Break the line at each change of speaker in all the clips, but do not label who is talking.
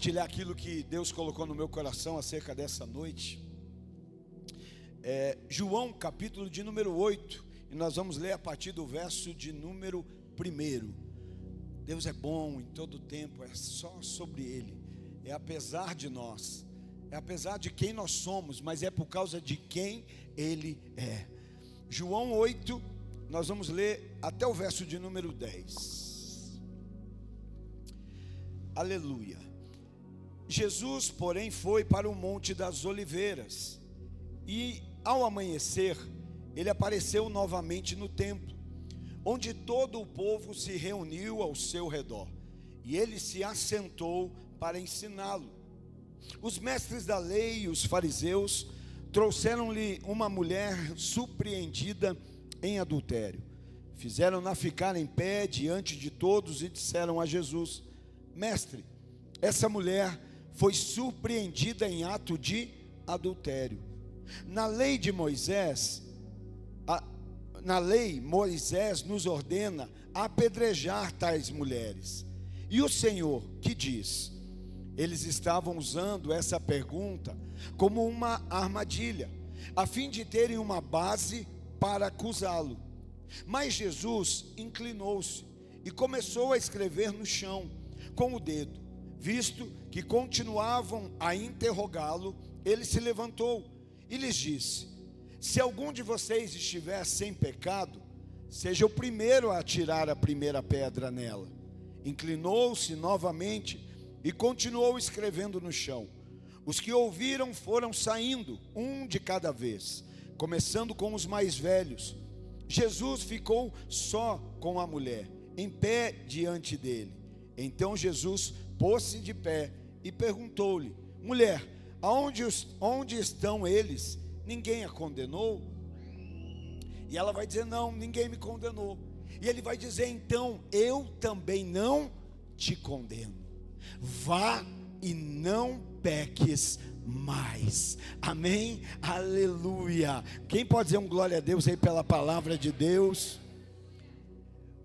Compartilhar aquilo que Deus colocou no meu coração acerca dessa noite. João, capítulo de número 8, e nós vamos ler a partir do verso de número 1. Deus é bom em todo tempo, é só sobre Ele, é apesar de nós, é apesar de quem nós somos, mas é por causa de quem Ele é. João 8, nós vamos ler até o verso de número 10. Aleluia. Jesus, porém, foi para o Monte das Oliveiras, e ao amanhecer, ele apareceu novamente no templo, onde todo o povo se reuniu ao seu redor, e ele se assentou para ensiná-lo. Os mestres da lei e os fariseus trouxeram-lhe uma mulher surpreendida em adultério. Fizeram-na ficar em pé diante de todos e disseram a Jesus: Mestre, essa mulher foi surpreendida em ato de adultério. Na lei de Moisés, Moisés nos ordena apedrejar tais mulheres. E o Senhor, que diz? Eles estavam usando essa pergunta como uma armadilha, a fim de terem uma base para acusá-lo. Mas Jesus inclinou-se e começou a escrever no chão com o dedo. Visto que continuavam a interrogá-lo, ele se levantou e lhes disse: Se algum de vocês estiver sem pecado, seja o primeiro a atirar a primeira pedra nela. Inclinou-se novamente e continuou escrevendo no chão. Os que ouviram foram saindo, um de cada vez, começando com os mais velhos. Jesus ficou só com a mulher, em pé diante dele. Então Jesus pôs-se de pé e perguntou-lhe: Mulher, onde estão eles? Ninguém a condenou? E ela vai dizer: Não, ninguém me condenou. E ele vai dizer: Então eu também não te condeno. Vá e não peques mais. Amém? Aleluia. Quem pode dizer um glória a Deus aí pela palavra de Deus?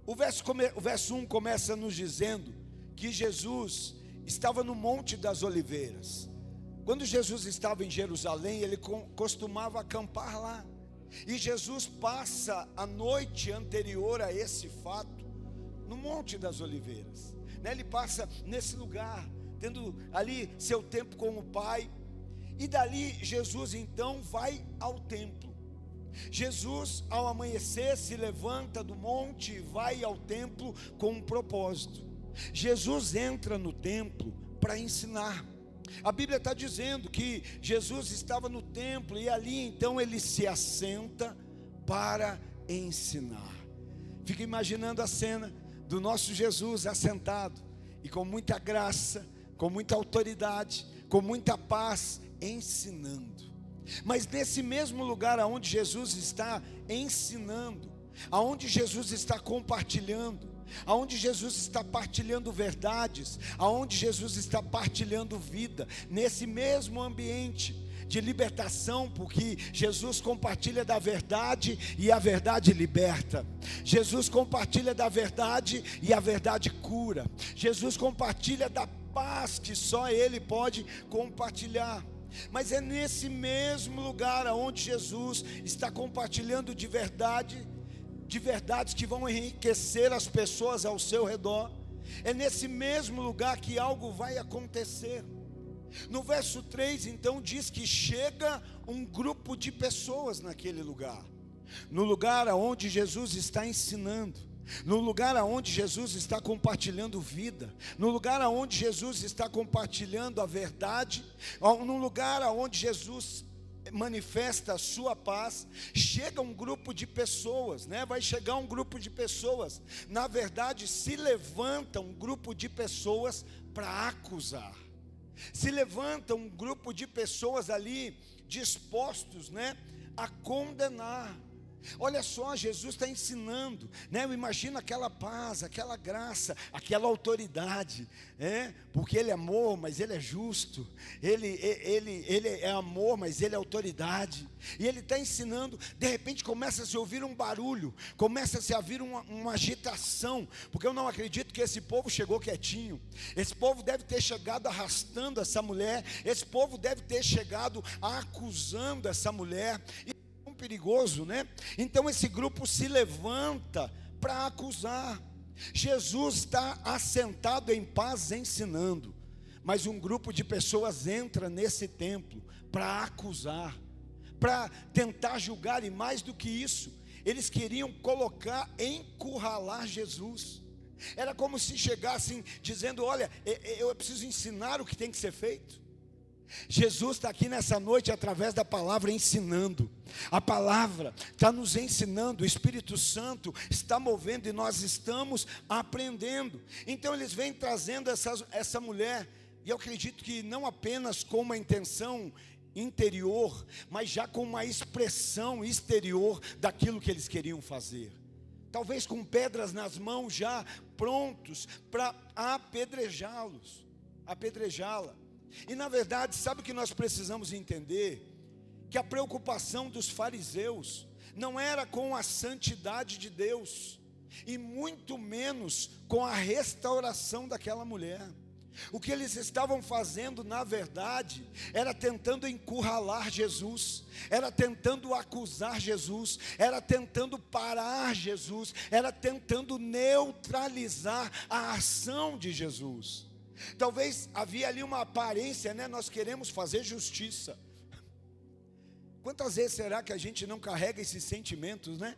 O verso 1 começa nos dizendo que Jesus estava no Monte das Oliveiras. Quando Jesus estava em Jerusalém, ele costumava acampar lá. E Jesus passa a noite anterior a esse fato no Monte das Oliveiras. Ele passa nesse lugar, tendo ali seu tempo com o Pai. E dali Jesus então vai ao templo. Jesus, ao amanhecer, se levanta do monte e vai ao templo com um propósito. Jesus entra no templo para ensinar. A Bíblia está dizendo que Jesus estava no templo e ali então ele se assenta para ensinar. Fica imaginando a cena do nosso Jesus assentado e com muita graça, com muita autoridade, com muita paz, ensinando. Mas nesse mesmo lugar aonde Jesus está ensinando, aonde Jesus está compartilhando, aonde Jesus está partilhando verdades, aonde Jesus está partilhando vida, nesse mesmo ambiente de libertação, porque Jesus compartilha da verdade e a verdade liberta. Jesus compartilha da verdade e a verdade cura. Jesus compartilha da paz que só Ele pode compartilhar. Mas é nesse mesmo lugar aonde Jesus está compartilhando de verdades que vão enriquecer as pessoas ao seu redor. É nesse mesmo lugar que algo vai acontecer. No verso 3 então diz que chega um grupo de pessoas naquele lugar. No lugar aonde Jesus está ensinando, no lugar aonde Jesus está compartilhando vida, no lugar aonde Jesus está compartilhando a verdade, no lugar aonde Jesus manifesta a sua paz, chega um grupo de pessoas, vai chegar um grupo de pessoas, na verdade se levanta um grupo de pessoas para acusar, se levanta um grupo de pessoas ali dispostos a condenar. Olha só, Jesus está ensinando, né? Eu imagino aquela paz, aquela graça, aquela autoridade, porque Ele é amor, mas Ele é justo, Ele é amor, mas Ele é autoridade, e Ele está ensinando. De repente começa a se ouvir um barulho, começa a se ouvir uma agitação, porque eu não acredito que esse povo chegou quietinho. Esse povo deve ter chegado arrastando essa mulher, esse povo deve ter chegado acusando essa mulher, perigoso, né? Então esse grupo se levanta para acusar. Jesus está assentado em paz ensinando, mas um grupo de pessoas entra nesse templo para acusar, para tentar julgar, e mais do que isso, eles queriam encurralar Jesus. Era como se chegassem dizendo: olha, eu preciso ensinar o que tem que ser feito. Jesus está aqui nessa noite através da palavra ensinando. A palavra está nos ensinando, o Espírito Santo está movendo e nós estamos aprendendo. Então eles vêm trazendo essa mulher, e eu acredito que não apenas com uma intenção interior, mas já com uma expressão exterior daquilo que eles queriam fazer. Talvez com pedras nas mãos já prontos para apedrejá-la. E na verdade, sabe o que nós precisamos entender? Que a preocupação dos fariseus não era com a santidade de Deus, e muito menos com a restauração daquela mulher. O que eles estavam fazendo, na verdade, era tentando encurralar Jesus, era tentando acusar Jesus, era tentando parar Jesus, era tentando neutralizar a ação de Jesus. Talvez havia ali uma aparência, né? Nós queremos fazer justiça. Quantas vezes será que a gente não carrega esses sentimentos, né?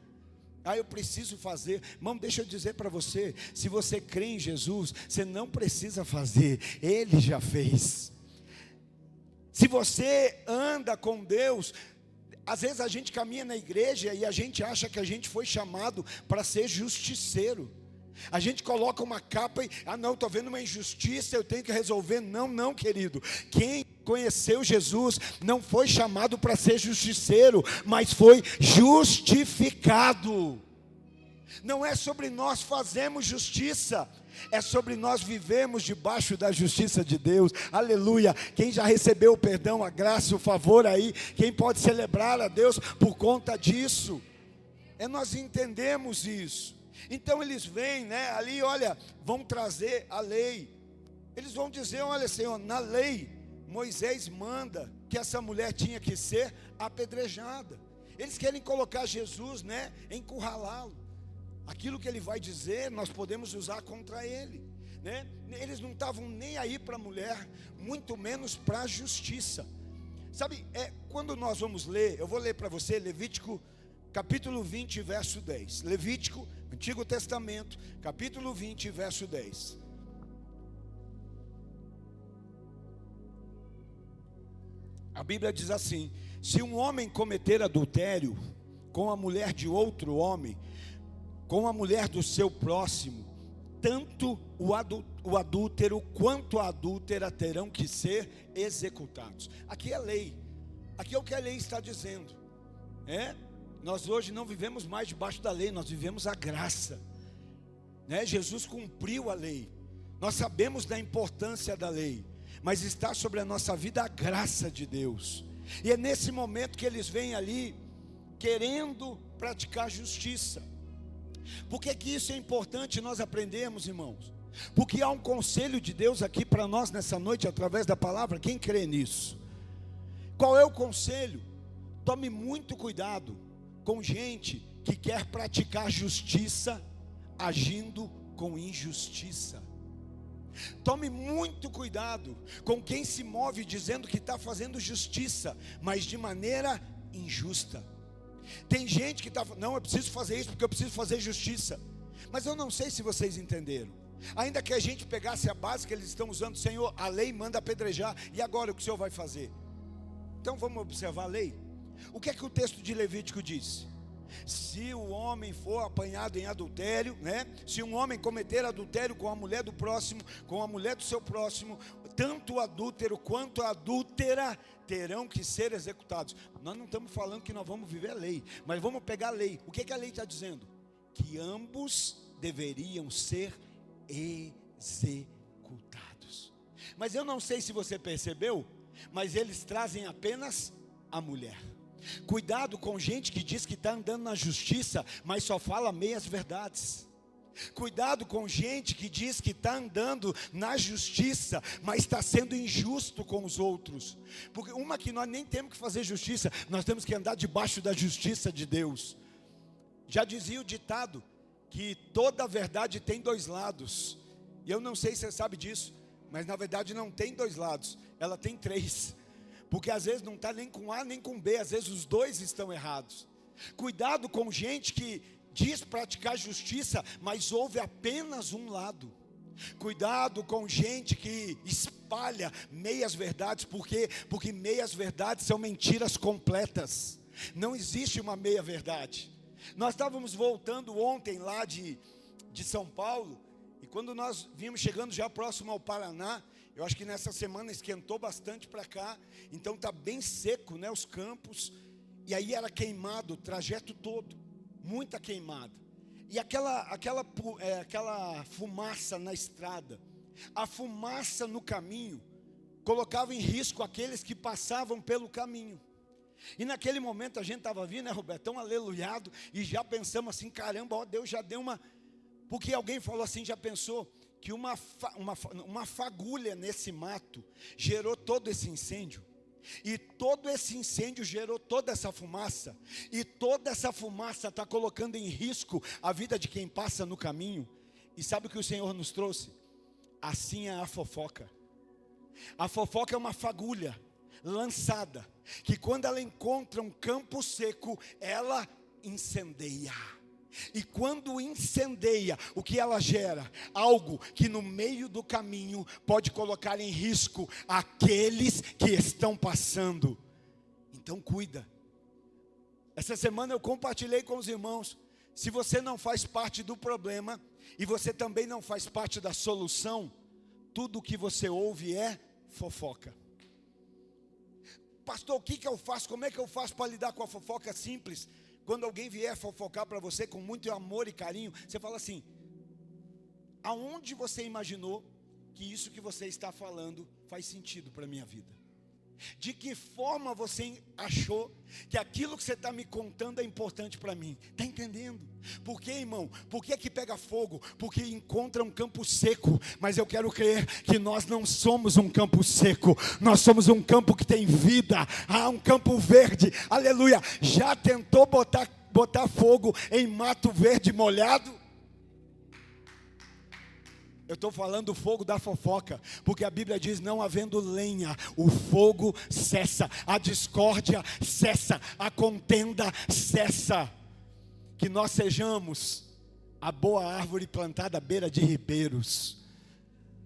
Eu preciso fazer. Irmão, deixa eu dizer para você, se você crê em Jesus, você não precisa fazer, Ele já fez. Se você anda com Deus, às vezes a gente caminha na igreja e a gente acha que a gente foi chamado para ser justiceiro. A gente coloca uma capa e, não, estou vendo uma injustiça, eu tenho que resolver. Não, querido. Quem conheceu Jesus não foi chamado para ser justiceiro, mas foi justificado. Não é sobre nós fazermos justiça, é sobre nós vivemos debaixo da justiça de Deus. Aleluia. Quem já recebeu o perdão, a graça, o favor aí, quem pode celebrar a Deus por conta disso? Nós entendemos isso. Então eles vêm, né, ali, olha, vão trazer a lei. Eles vão dizer: olha, Senhor, na lei Moisés manda que essa mulher tinha que ser apedrejada. Eles querem colocar Jesus, né, encurralá-lo. Aquilo que ele vai dizer, nós podemos usar contra ele, né? Eles não estavam nem aí para a mulher, muito menos para a justiça. Sabe, quando nós vamos ler, eu vou ler para você Levítico capítulo 20, verso 10. Levítico, Antigo Testamento, capítulo 20, verso 10. A Bíblia diz assim: se um homem cometer adultério com a mulher de outro homem, com a mulher do seu próximo, tanto o adúltero quanto a adúltera terão que ser executados. Aqui é lei, aqui é o que a lei está dizendo. Nós hoje não vivemos mais debaixo da lei, nós vivemos a graça, né? Jesus cumpriu a lei, nós sabemos da importância da lei, mas está sobre a nossa vida a graça de Deus. E é nesse momento que eles vêm ali querendo praticar justiça. Por que que isso é importante nós aprendermos, irmãos? Porque há um conselho de Deus aqui para nós nessa noite, através da palavra. Quem crê nisso? Qual é o conselho? Tome muito cuidado com gente que quer praticar justiça agindo com injustiça. Tome muito cuidado com quem se move dizendo que está fazendo justiça, mas de maneira injusta. Tem gente que está falando: não, eu preciso fazer isso porque eu preciso fazer justiça. Mas eu não sei se vocês entenderam. Ainda que a gente pegasse a base que eles estão usando: Senhor, a lei manda apedrejar, e agora o que o Senhor vai fazer? Então vamos observar a lei. O que é que o texto de Levítico diz? Se o homem for apanhado em adultério, né? Se um homem cometer adultério com a mulher do próximo, com a mulher do seu próximo, tanto o adúltero quanto a adúltera terão que ser executados. Nós não estamos falando que nós vamos viver a lei, mas vamos pegar a lei. O que a lei está dizendo? Que ambos deveriam ser executados. Mas eu não sei se você percebeu, mas eles trazem apenas a mulher. Cuidado com gente que diz que está andando na justiça, mas só fala meias verdades. Cuidado com gente que diz que está andando na justiça, mas está sendo injusto com os outros. Porque uma que nós nem temos que fazer justiça, nós temos que andar debaixo da justiça de Deus. Já dizia o ditado, que toda verdade tem dois lados. E eu não sei se você sabe disso, mas na verdade não tem dois lados, ela tem três. Porque às vezes não está nem com A nem com B, às vezes os dois estão errados. Cuidado com gente que diz praticar justiça, mas ouve apenas um lado. Cuidado com gente que espalha meias verdades, porque meias verdades são mentiras completas. Não existe uma meia verdade. Nós estávamos voltando ontem lá de São Paulo, e quando nós vimos chegando já próximo ao Paraná, eu acho que nessa semana esquentou bastante para cá, então está bem seco, né, os campos, e aí era queimado o trajeto todo, muita queimada, e aquela fumaça na estrada, a fumaça no caminho, colocava em risco aqueles que passavam pelo caminho. E naquele momento a gente estava vindo, né, Roberto, tão aleluiado, e já pensamos assim, caramba, ó, Deus já deu uma... Porque alguém falou assim, já pensou que uma fagulha nesse mato gerou todo esse incêndio? E todo esse incêndio gerou toda essa fumaça, e toda essa fumaça está colocando em risco a vida de quem passa no caminho. E sabe o que o Senhor nos trouxe? Assim é a fofoca. A fofoca é uma fagulha lançada, que quando ela encontra um campo seco, ela incendeia. E quando incendeia, o que ela gera? Algo que no meio do caminho pode colocar em risco aqueles que estão passando. Então cuida. Essa semana eu compartilhei com os irmãos, se você não faz parte do problema, e você também não faz parte da solução, tudo o que você ouve é fofoca. Pastor, o que eu faço? Como é que eu faço para lidar com a fofoca? Simples. Quando alguém vier fofocar para você com muito amor e carinho, você fala assim: aonde você imaginou que isso que você está falando faz sentido para a minha vida? De que forma você achou que aquilo que você está me contando é importante para mim? Está entendendo? Por que, irmão? Por que é que pega fogo? Porque encontra um campo seco. Mas eu quero crer que nós não somos um campo seco. Nós somos um campo que tem vida. Um campo verde. Aleluia. Já tentou botar fogo em mato verde molhado? Eu estou falando do fogo da fofoca, porque a Bíblia diz, não havendo lenha, o fogo cessa, a discórdia cessa, a contenda cessa. Que nós sejamos a boa árvore plantada à beira de ribeiros,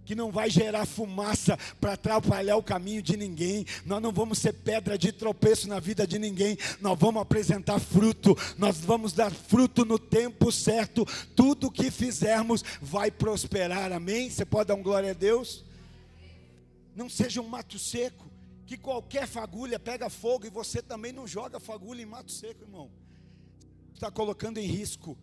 que não vai gerar fumaça para atrapalhar o caminho de ninguém. Nós não vamos ser pedra de tropeço na vida de ninguém. Nós vamos apresentar fruto, nós vamos dar fruto no tempo certo. Tudo que fizermos vai prosperar, amém? Você pode dar um glória a Deus? Não seja um mato seco, que qualquer fagulha pega fogo, e você também não joga fagulha em mato seco, irmão. Está colocando em risco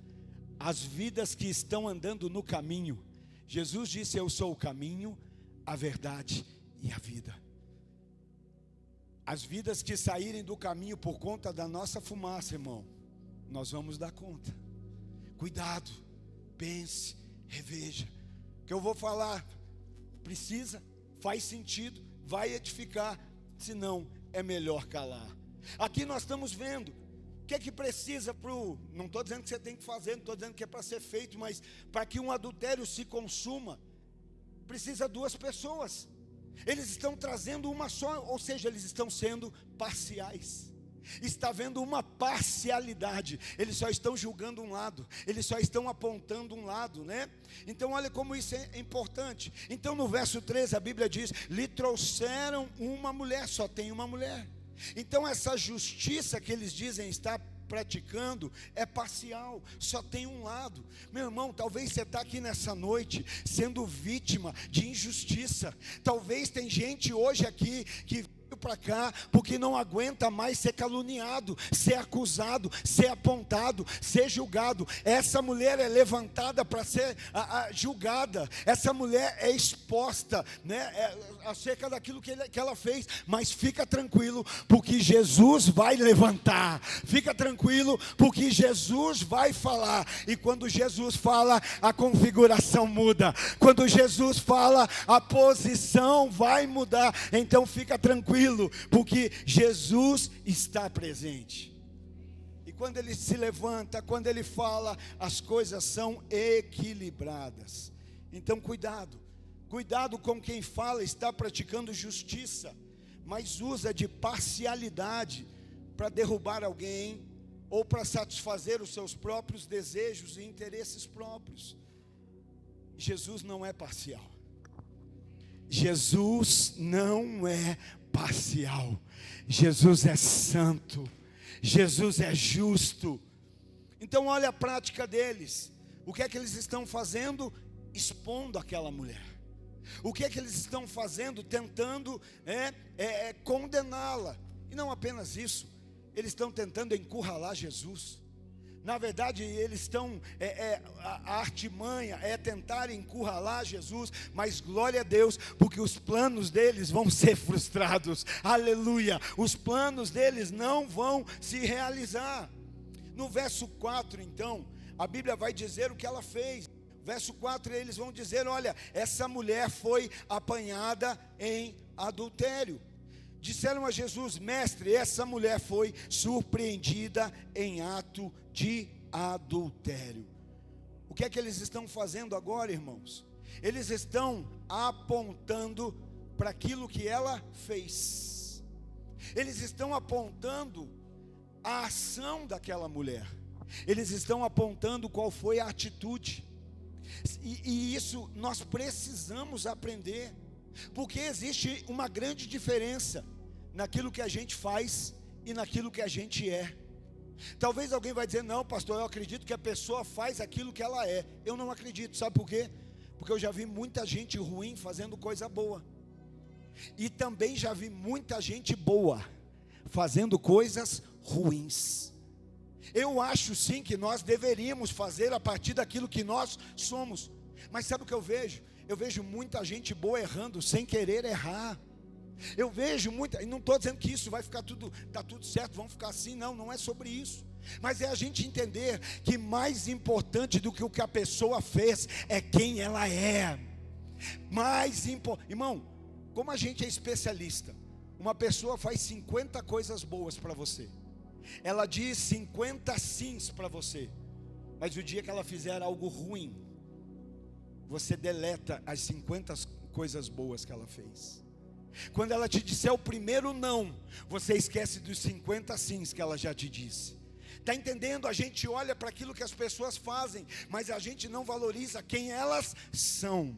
as vidas que estão andando no caminho. Jesus disse, eu sou o caminho, a verdade e a vida. As vidas que saírem do caminho por conta da nossa fumaça, irmão, nós vamos dar conta. Cuidado, pense, reveja. O que eu vou falar, precisa, faz sentido, vai edificar, senão é melhor calar. Aqui nós estamos vendo, o que é que precisa não estou dizendo que você tem que fazer, não estou dizendo que é para ser feito, mas para que um adultério se consuma, precisa duas pessoas. Eles estão trazendo uma só, ou seja, eles estão sendo parciais. Está havendo uma parcialidade, eles só estão julgando um lado, eles só estão apontando um lado, né? Então olha como isso é importante. Então no verso 13 a Bíblia diz, lhe trouxeram uma mulher, só tem uma mulher. Então essa justiça que eles dizem estar praticando é parcial, só tem um lado. Meu irmão, talvez você está aqui nessa noite sendo vítima de injustiça. Talvez tem gente hoje aqui que para cá, porque não aguenta mais ser caluniado, ser acusado, ser apontado, ser julgado. Essa mulher é levantada para ser julgada, essa mulher é exposta, né, acerca daquilo que ela fez, mas fica tranquilo, porque Jesus vai levantar, fica tranquilo, porque Jesus vai falar, e quando Jesus fala, a configuração muda, quando Jesus fala, a posição vai mudar. Então fica tranquilo, porque Jesus está presente. E quando ele se levanta, quando ele fala, as coisas são equilibradas. Então cuidado com quem fala, está praticando justiça, mas usa de parcialidade para derrubar alguém, ou para satisfazer os seus próprios desejos e interesses próprios. Jesus não é parcial. Jesus não é parcial. Jesus é santo. Jesus é justo. Então olha a prática deles. O que é que eles estão fazendo? Expondo aquela mulher. O que é que eles estão fazendo? Tentando condená-la. E não apenas isso, eles estão tentando encurralar Jesus. Na verdade, eles estão, a artimanha é tentar encurralar Jesus, mas glória a Deus, porque os planos deles vão ser frustrados, aleluia, os planos deles não vão se realizar. No verso 4 então, a Bíblia vai dizer o que ela fez. Verso 4, eles vão dizer, olha, essa mulher foi apanhada em adultério. Disseram a Jesus, mestre, essa mulher foi surpreendida em ato de adultério. O que é que eles estão fazendo agora, irmãos? Eles estão apontando para aquilo que ela fez. Eles estão apontando a ação daquela mulher. Eles estão apontando qual foi a atitude. E isso nós precisamos aprender. Porque existe uma grande diferença naquilo que a gente faz e naquilo que a gente é. Talvez alguém vai dizer, não pastor, eu acredito que a pessoa faz aquilo que ela é. Eu não acredito, sabe por quê? Porque eu já vi muita gente ruim fazendo coisa boa. E também já vi muita gente boa fazendo coisas ruins. Eu acho sim que nós deveríamos fazer a partir daquilo que nós somos. Mas sabe o que eu vejo? Eu vejo muita gente boa errando sem querer errar. Eu vejo muita, e não estou dizendo que isso vai ficar está tudo certo, vamos ficar assim, não é sobre isso. Mas é a gente entender que mais importante do que o que a pessoa fez é quem ela é. Irmão, como a gente é especialista, uma pessoa faz 50 coisas boas para você, ela diz 50 sims para você, mas o dia que ela fizer algo ruim, você deleta as 50 coisas boas que ela fez. Quando ela te disser o primeiro não, você esquece dos 50 sims que ela já te disse. Está entendendo? A gente olha para aquilo que as pessoas fazem, mas a gente não valoriza quem elas são.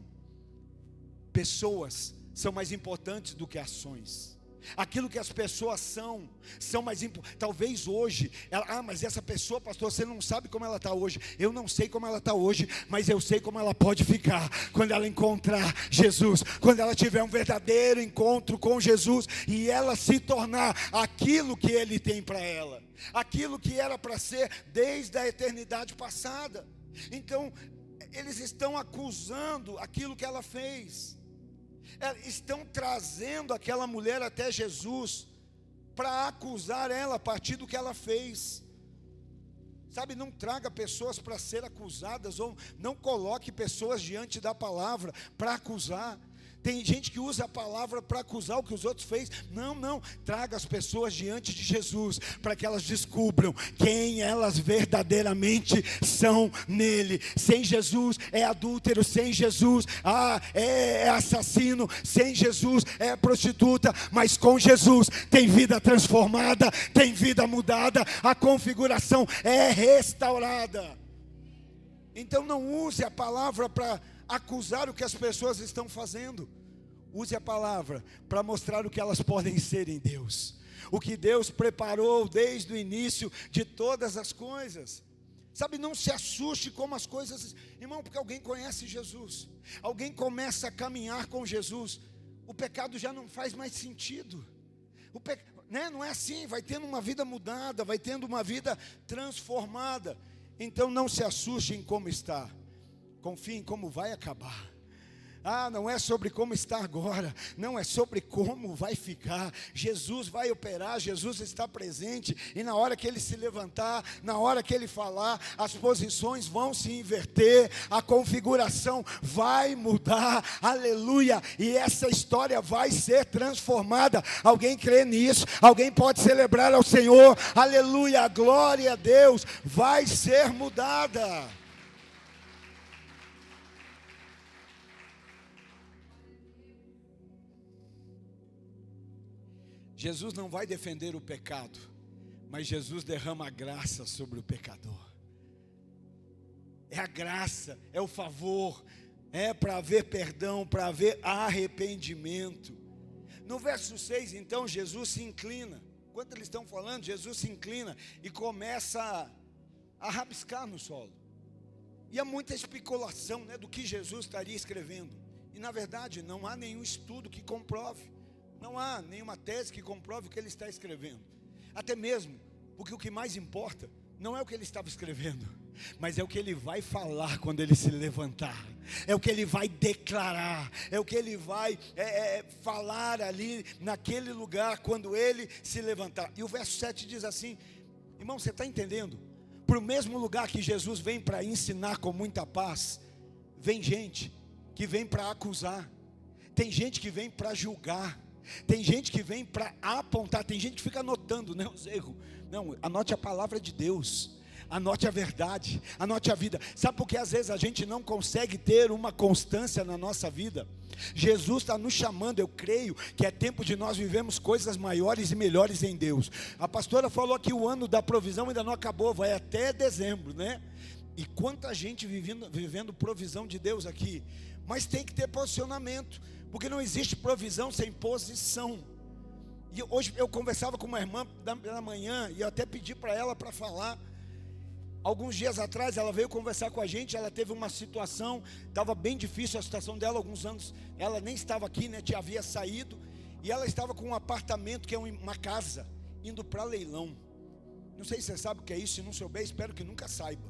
Pessoas são mais importantes do que ações. Aquilo que as pessoas são mais importantes. Talvez hoje, mas essa pessoa, pastor, você não sabe como ela está hoje. Eu não sei como ela está hoje, mas eu sei como ela pode ficar quando ela encontrar Jesus, quando ela tiver um verdadeiro encontro com Jesus e ela se tornar aquilo que Ele tem para ela, aquilo que era para ser desde a eternidade passada. Então, eles estão acusando aquilo que ela fez. Estão trazendo aquela mulher até Jesus para acusar ela a partir do que ela fez. Sabe, não traga pessoas para ser acusadas, ou não coloque pessoas diante da palavra para acusar. Tem gente que usa a palavra para acusar o que os outros fez. Não, traga as pessoas diante de Jesus, para que elas descubram quem elas verdadeiramente são nele. Sem Jesus é adúltero, sem Jesus é assassino, sem Jesus é prostituta, mas com Jesus tem vida transformada, tem vida mudada, a configuração é restaurada. Então não use a palavra para acusar o que as pessoas estão fazendo. Use a palavra para mostrar o que elas podem ser em Deus. o que Deus preparou desde o início de todas as coisas. Sabe, não se assuste como as coisas, irmão, porque alguém conhece Jesus, alguém começa a caminhar com Jesus, o pecado já não faz mais sentido. Não é assim, vai tendo uma vida mudada, vai tendo uma vida transformada. Então não se assuste em como está, confie em como vai acabar. Não é sobre como está agora, não é sobre como vai ficar. Jesus vai operar, Jesus está presente, e na hora que Ele se levantar, na hora que Ele falar, as posições vão se inverter, a configuração vai mudar, aleluia, e essa história vai ser transformada. Alguém crê nisso? Alguém pode celebrar ao Senhor? Aleluia, glória a Deus, vai ser mudada. Jesus não vai defender o pecado, mas Jesus derrama a graça sobre o pecador. É a graça, é o favor, é para haver perdão, para haver arrependimento. No verso 6, então, Jesus se inclina. Enquanto eles estão falando, Jesus se inclina e começa a rabiscar no solo. E há muita especulação, do que Jesus estaria escrevendo. E na verdade não há nenhum estudo que comprove. Não há nenhuma tese que comprove o que ele está escrevendo. Até mesmo, porque o que mais importa não é o que ele estava escrevendo, mas é o que ele vai falar quando ele se levantar. É o que ele vai declarar. É o que ele vai falar ali naquele lugar quando ele se levantar. E o verso 7 diz assim, irmão, você está entendendo? Para o mesmo lugar que Jesus vem para ensinar com muita paz, vem gente que vem para acusar. Tem gente que vem para julgar. Tem gente que vem para apontar, tem gente que fica anotando, os erros. Não, anote a palavra de Deus, anote a verdade, anote a vida. Sabe por que às vezes a gente não consegue ter uma constância na nossa vida? Jesus está nos chamando, eu creio que é tempo de nós vivermos coisas maiores e melhores em Deus. A pastora falou que o ano da provisão ainda não acabou, vai até dezembro, E quanta gente vivendo provisão de Deus aqui. Mas tem que ter posicionamento, porque não existe provisão sem posição. E hoje eu conversava com uma irmã da manhã, e eu até pedi para ela para falar. Alguns dias atrás ela veio conversar com a gente. Ela teve uma situação, estava bem difícil a situação dela. Alguns anos ela nem estava aqui, havia saído. E ela estava com um apartamento, que é uma casa, indo para leilão. Não sei se você sabe o que é isso. Se não souber, espero que nunca saiba.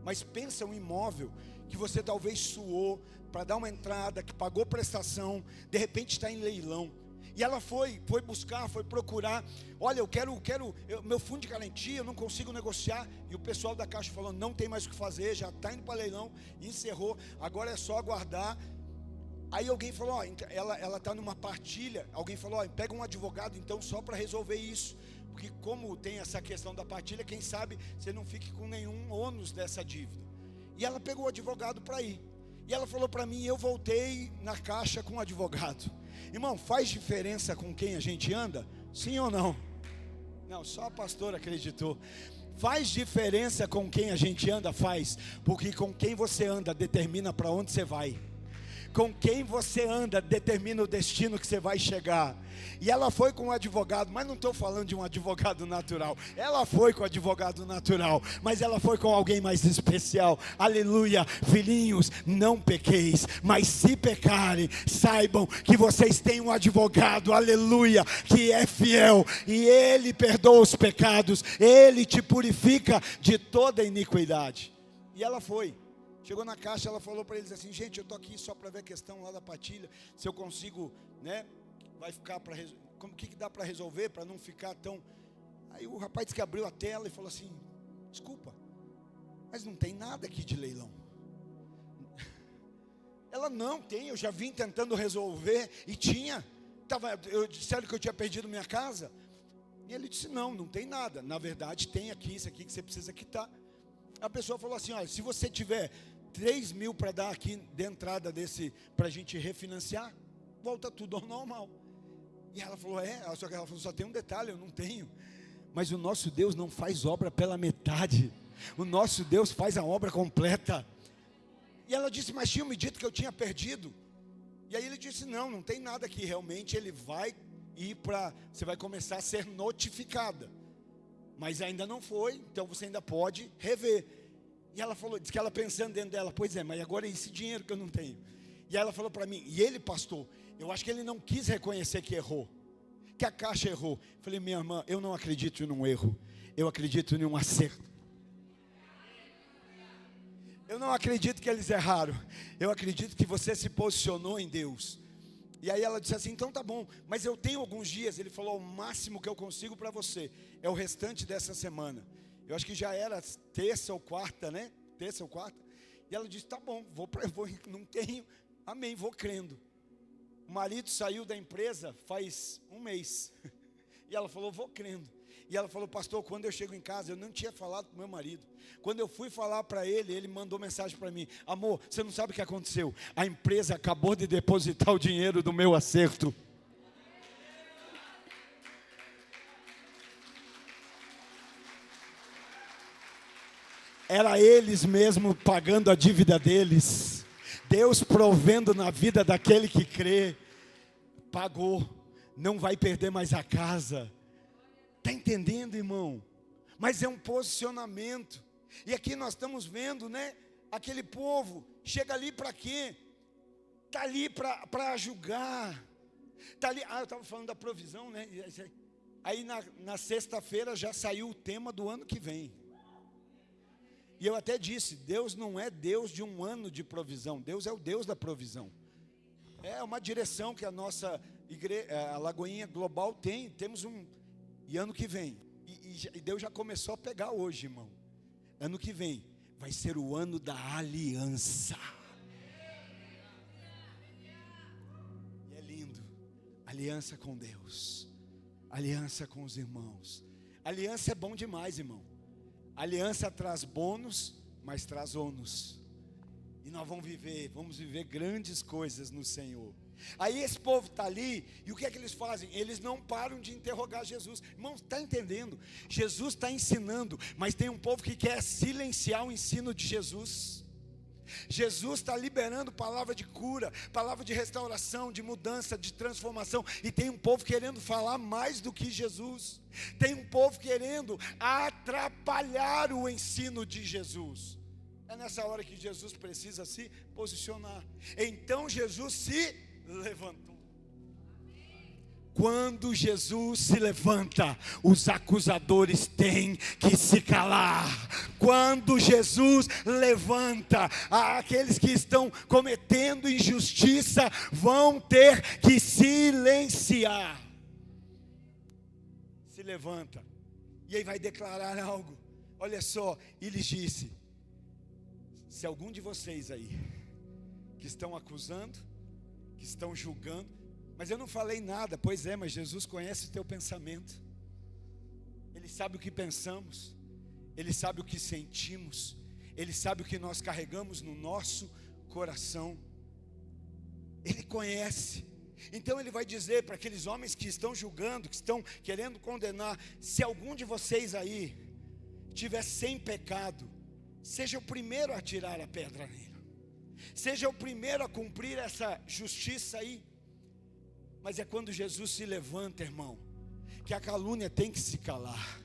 Mas pensa um imóvel que você talvez suou para dar uma entrada, que pagou prestação, de repente está em leilão. E ela foi buscar, foi procurar. Olha, eu quero meu fundo de garantia, eu não consigo negociar. E o pessoal da Caixa falou, não tem mais o que fazer, já está indo para leilão, encerrou, agora é só aguardar. Aí alguém falou, ela está numa partilha. Alguém falou, pega um advogado então só para resolver isso. Porque como tem essa questão da partilha, quem sabe você não fique com nenhum ônus dessa dívida. E ela pegou o advogado para ir. E ela falou para mim, eu voltei na Caixa com o advogado. Irmão, faz diferença com quem a gente anda? Sim ou não? Não, só a pastora acreditou. Faz diferença com quem a gente anda? Faz. Porque com quem você anda determina para onde você vai. Com quem você anda determina o destino que você vai chegar. E ela foi com um advogado, mas não estou falando de um advogado natural. Ela foi com o advogado natural, mas ela foi com alguém mais especial. Aleluia, filhinhos, não pequeis, mas se pecarem, saibam que vocês têm um advogado, aleluia, que é fiel, e ele perdoa os pecados, ele te purifica de toda iniquidade. E ela foi. Chegou na Caixa, ela falou para eles assim, gente, eu estou aqui só para ver a questão lá da partilha, se eu consigo, vai ficar para resolver, o que dá para resolver, para não ficar tão... Aí o rapaz disse que abriu a tela e falou assim, desculpa, mas não tem nada aqui de leilão. Ela, não tem, eu já vim tentando resolver, e tinha, eu disseram que eu tinha perdido minha casa, e ele disse, não tem nada, na verdade tem aqui, isso aqui que você precisa quitar. A pessoa falou assim, olha, se você tiver 3 mil para dar aqui de entrada para a gente refinanciar, volta tudo ao normal. E ela falou, só que ela falou, só tem um detalhe, eu não tenho. Mas o nosso Deus não faz obra pela metade. O nosso Deus faz a obra completa. E ela disse, mas tinham me dito que eu tinha perdido. E aí ele disse, não tem nada aqui, realmente ele vai você vai começar a ser notificada. Mas ainda não foi, então você ainda pode rever. E ela falou, diz que ela pensando dentro dela, pois é, mas agora é esse dinheiro que eu não tenho. E ela falou para mim, e ele, pastor, eu acho que ele não quis reconhecer que errou, que a Caixa errou. Eu falei, minha irmã, eu não acredito num erro, eu acredito em um acerto. Eu não acredito que eles erraram, eu acredito que você se posicionou em Deus. E aí ela disse assim, então tá bom, mas eu tenho alguns dias. Ele falou, o máximo que eu consigo para você é o restante dessa semana. Eu acho que já era terça ou quarta, né? Terça ou quarta. E ela disse, tá bom, não tenho, amém, vou crendo. O marido saiu da empresa faz um mês. E ela falou, vou crendo. E ela falou, pastor, quando eu chego em casa, eu não tinha falado com meu marido. Quando eu fui falar para ele, ele mandou mensagem para mim, amor, você não sabe o que aconteceu? A empresa acabou de depositar o dinheiro do meu acerto. Era eles mesmo pagando a dívida deles. Deus provendo na vida daquele que crê. Pagou, não vai perder mais a casa. Está entendendo, irmão? Mas é um posicionamento. E aqui nós estamos vendo, né? Aquele povo, chega ali para quê? Está ali para julgar. Está ali, eu estava falando da provisão, né? Aí na sexta-feira já saiu o tema do ano que vem. E eu até disse, Deus não é Deus de um ano de provisão, Deus é o Deus da provisão. É uma direção que a nossa igreja, a Lagoinha Global temos e ano que vem, e Deus já começou a pegar hoje, irmão. Ano que vem vai ser o ano da aliança. E é lindo, aliança com Deus, aliança com os irmãos. Aliança é bom demais, irmão. Aliança traz bônus, mas traz ônus. E nós vamos viver grandes coisas no Senhor. Aí esse povo está ali, e o que é que eles fazem? Eles não param de interrogar Jesus. Irmão, está entendendo? Jesus está ensinando, mas tem um povo que quer silenciar o ensino de Jesus. Jesus está liberando palavra de cura, palavra de restauração, de mudança, de transformação. E tem um povo querendo falar mais do que Jesus. Tem um povo querendo atrapalhar o ensino de Jesus. É nessa hora que Jesus precisa se posicionar. Então Jesus se levantou. Quando Jesus se levanta, os acusadores têm que se calar. Quando Jesus levanta, aqueles que estão cometendo injustiça vão ter que silenciar. Se levanta, e aí vai declarar algo. Olha só, e lhes disse: se algum de vocês aí, que estão acusando, que estão julgando, mas eu não falei nada. Pois é, mas Jesus conhece o teu pensamento. Ele sabe o que pensamos. Ele sabe o que sentimos. Ele sabe o que nós carregamos no nosso coração. Ele conhece. Então ele vai dizer para aqueles homens que estão julgando, que estão querendo condenar: se algum de vocês aí tiver sem pecado, seja o primeiro a tirar a pedra nele. Seja o primeiro a cumprir essa justiça aí. Mas é quando Jesus se levanta, irmão, que a calúnia tem que se calar.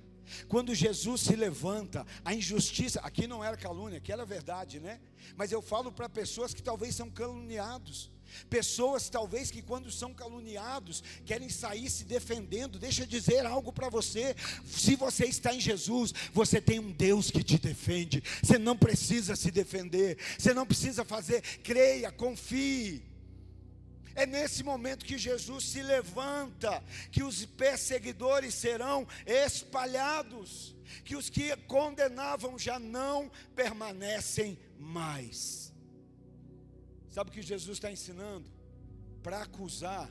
Quando Jesus se levanta, a injustiça, aqui não era calúnia, aqui era verdade, né? Mas eu falo para pessoas que talvez são caluniados. Pessoas talvez que quando são caluniados querem sair se defendendo. Deixa eu dizer algo para você: se você está em Jesus, você tem um Deus que te defende. Você não precisa se defender, você não precisa fazer, creia, confie. É nesse momento que Jesus se levanta, que os perseguidores serão espalhados, que os que condenavam já não permanecem mais. Sabe o que Jesus está ensinando? Para acusar,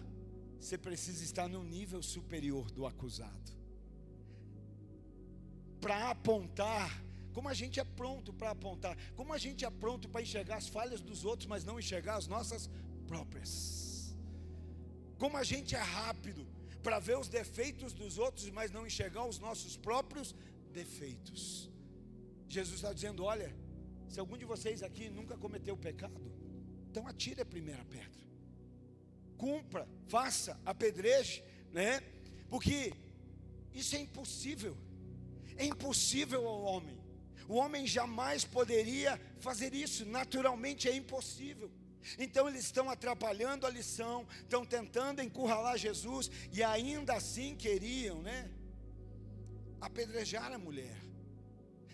você precisa estar no nível superior do acusado. Para apontar, como a gente é pronto para apontar, como a gente é pronto para enxergar as falhas dos outros, mas não enxergar as nossas próprias. Como a gente é rápido para ver os defeitos dos outros, mas não enxergar os nossos próprios defeitos. Jesus está dizendo: olha, se algum de vocês aqui nunca cometeu pecado, então atire a primeira pedra. Cumpra, faça, apedreje, né? Porque isso é impossível. É impossível ao homem. O homem jamais poderia fazer isso. Naturalmente é impossível. Então eles estão atrapalhando a lição, estão tentando encurralar Jesus, e ainda assim queriam, né, apedrejar a mulher.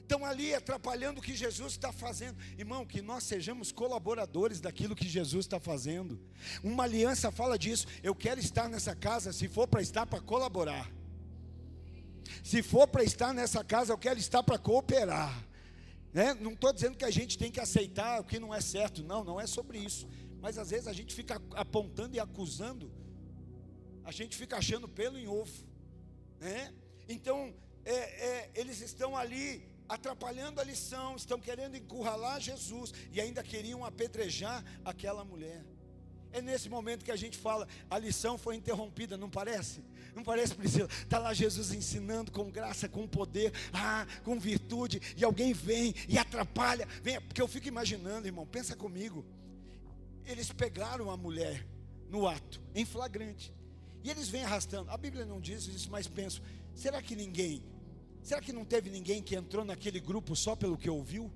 Estão ali atrapalhando o que Jesus está fazendo. Irmão, que nós sejamos colaboradores daquilo que Jesus está fazendo. Uma aliança fala disso. Eu quero estar nessa casa, se for para estar, para colaborar. Se for para estar nessa casa, eu quero estar para cooperar, né? Não estou dizendo que a gente tem que aceitar o que não é certo. Não é sobre isso. Mas às vezes a gente fica apontando e acusando. A gente fica achando pelo em ovo, né? Então eles estão ali atrapalhando a lição, estão querendo encurralar Jesus, e ainda queriam apedrejar aquela mulher. É nesse momento que a gente fala, a lição foi interrompida, não parece? Não parece, Priscila? Está lá Jesus ensinando com graça, com poder, com virtude, e alguém vem e atrapalha. Porque eu fico imaginando, irmão, pensa comigo. Eles pegaram a mulher no ato, em flagrante, e eles vêm arrastando. A Bíblia não diz isso, mas penso, será que não teve ninguém que entrou naquele grupo só pelo que ouviu?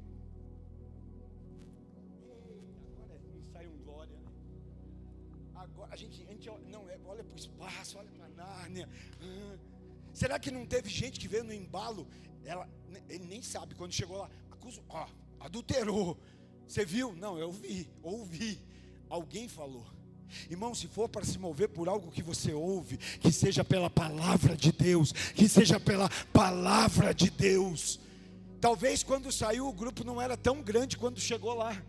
Agora sai um glória, né? Agora a gente olha para o espaço, olha para a Nárnia. Será que não teve gente que veio no embalo? Ele nem sabe, quando chegou lá, acusou, adulterou. Você viu? Não, eu ouvi. Alguém falou. Irmão, se for para se mover por algo que você ouve, que seja pela palavra de Deus, que seja pela palavra de Deus. Talvez quando saiu o grupo não era tão grande quando chegou lá.